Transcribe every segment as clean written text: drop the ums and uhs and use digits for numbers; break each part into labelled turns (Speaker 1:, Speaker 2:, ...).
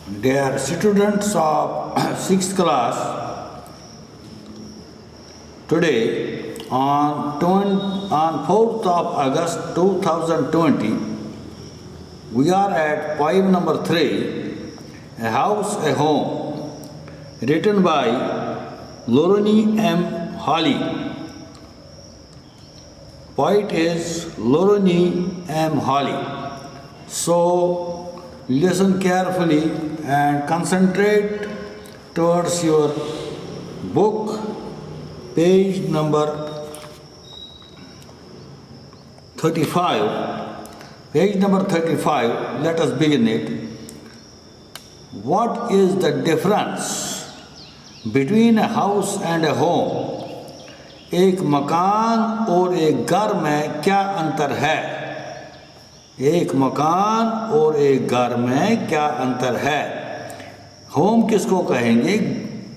Speaker 1: Dear students of 6th class, today on 4th of August 2020, we are at poem number 3, A House, a Home, written by Lorraine M. Hawley. Poet is Lorraine M. Hawley. So, listen carefully and concentrate towards your book, page number 35. Page number 35, let us begin it. What is the difference between a house and a home? एक मकान और एक घर में क्या अंतर है? एक मकान और एक घर में क्या अंतर है? होम किसको कहेंगे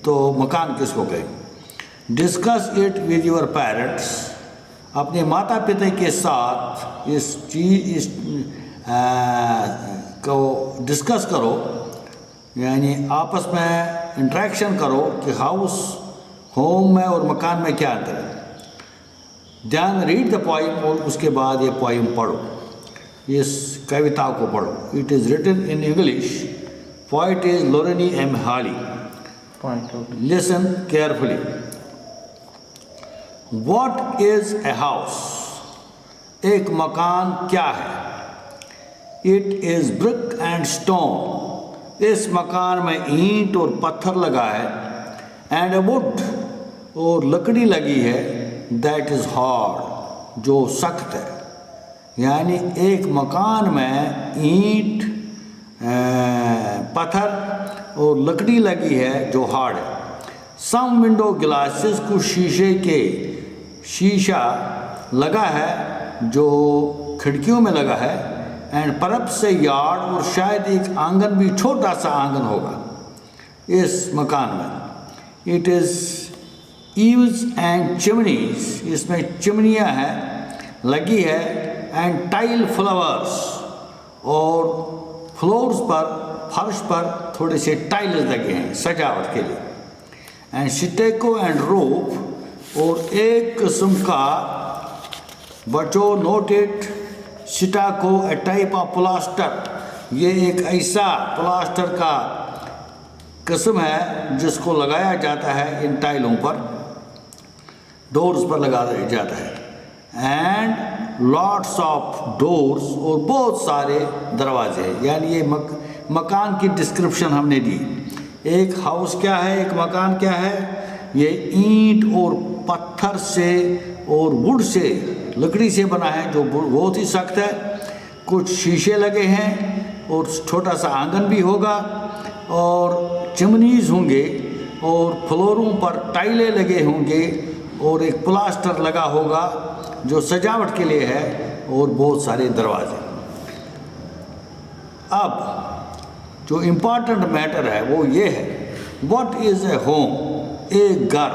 Speaker 1: तो मकान किसको कहेंगे? Discuss it with your parents. अपने माता पिता के साथ इस चीज को डिस्कस करो, यानी आपस में इंटरेक्शन करो कि हाउस होम में और मकान में क्या अंतर है. ध्यान रीड द पोइम और उसके बाद ये पोइम पढ़ो, इस कविता को पढ़ो. It is written in English. Poet is Loraine M Halli. Listen carefully. What is a house? एक मकान क्या है? It is brick and stone. इस मकान में ईंट और पत्थर लगा है. एंड ए वुड, और लकड़ी लगी है. दैट इज हार्ड, जो सख्त है. यानी एक मकान में ईंट, पत्थर और लकड़ी लगी है जो हार्ड है. सम विंडो ग्लासेस, कुछ शीशा लगा है जो खिड़कियों में लगा है. एंड परप से यार्ड, और शायद एक आंगन भी, छोटा सा आंगन होगा इस मकान में. It is eaves and chimneys, इसमें चिमनियाँ हैं लगी है. एंड टाइल फ्लावर्स, और फ्लोर्स पर, फर्श पर थोड़े से टाइल्स लगे हैं सजावट के लिए. एंड स्टेको एंड रूफ, और एक किस्म का, बच्चों note it, stucco a type of plaster. ये एक ऐसा प्लास्टर का किस्म है जिसको लगाया जाता है इन टाइलों पर, डोर्स पर लगाया जाता है. एंड लॉट्स ऑफ डोर्स, और बहुत सारे दरवाजे हैं. यानी ये मकान की डिस्क्रिप्शन हमने दी. एक हाउस क्या है, एक मकान क्या है? ये ईंट और पत्थर से और वुड से, लकड़ी से बना है जो बहुत ही सख्त है. कुछ शीशे लगे हैं और छोटा सा आंगन भी होगा, और चिमनीज होंगे, और फ्लोरों पर टाइलें लगे होंगे, और एक प्लास्टर लगा होगा जो सजावट के लिए है, और बहुत सारे दरवाजे. अब जो इम्पॉर्टेंट मैटर है वो ये है, व्हाट इज़ ए होम? एक घर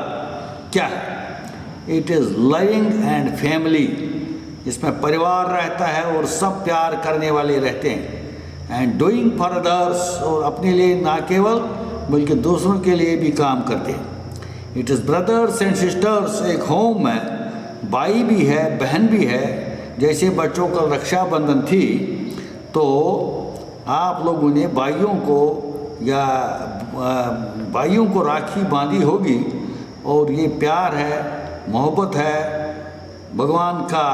Speaker 1: क्या है? It is loving and family. इसमें परिवार रहता है और सब प्यार करने वाले रहते हैं. एंड डूइंग फॉर अदर्स, और अपने लिए ना केवल बल्कि दूसरों के लिए भी काम करते हैं. It is brothers and sisters. एक होम में भाई भी है, बहन भी है. जैसे बच्चों का रक्षाबंधन थी तो आप लोगों ने भाइयों को राखी बांधी होगी, और ये प्यार है, मोहब्बत है, भगवान का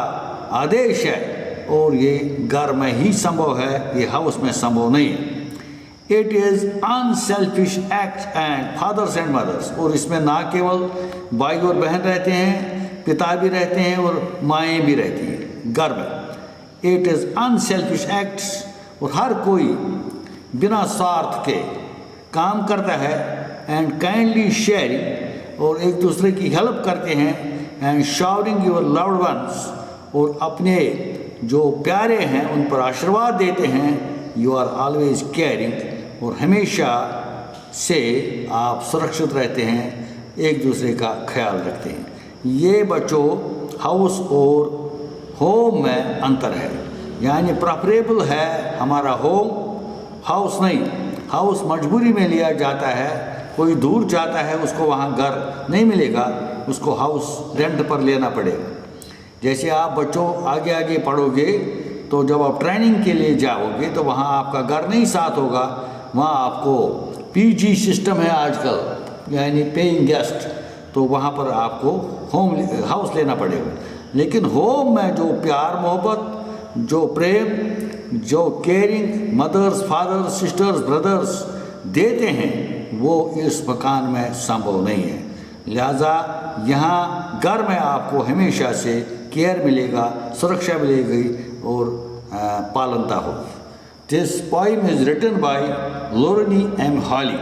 Speaker 1: आदेश है, और ये घर में ही संभव है, ये हाउस में संभव नहीं है. It is unselfish act and fathers and mothers, और इसमें ना केवल भाई और बहन रहते हैं, पिता भी रहते हैं और माएँ भी रहती हैं घर में. इट इज़ अनसेल्फिश एक्ट्स, और हर कोई बिना स्वार्थ के काम करता है. एंड काइंडली शेयरिंग, और एक दूसरे की हेल्प करते हैं. And showering your loved ones, और अपने जो प्यारे हैं उन पर आशीर्वाद देते हैं. यू आर ऑलवेज केयरिंग, और हमेशा से आप सुरक्षित रहते हैं, एक दूसरे का ख्याल रखते हैं. ये बच्चों हाउस और होम में अंतर है. यानी प्रेफरेबल है हमारा होम, हाउस नहीं. हाउस मजबूरी में लिया जाता है, कोई दूर जाता है, उसको वहाँ घर नहीं मिलेगा, उसको हाउस रेंट पर लेना पड़ेगा। जैसे आप बच्चों आगे आगे पढ़ोगे तो जब आप ट्रेनिंग के लिए जाओगे तो वहाँ आपका घर नहीं साथ होगा, वहाँ आपको पीजी सिस्टम है आजकल, यानी पेइंग गेस्ट, तो वहाँ पर आपको हाउस लेना पड़ेगा। लेकिन होम में जो प्यार मोहब्बत, जो प्रेम, जो caring mothers fathers sisters brothers देते हैं वो इस मकान में संभव नहीं है। लिहाजा यहाँ घर में आपको हमेशा से केयर मिलेगा, सुरक्षा मिलेगी और पालनता होगी। This poem is written by Loraine M Holly.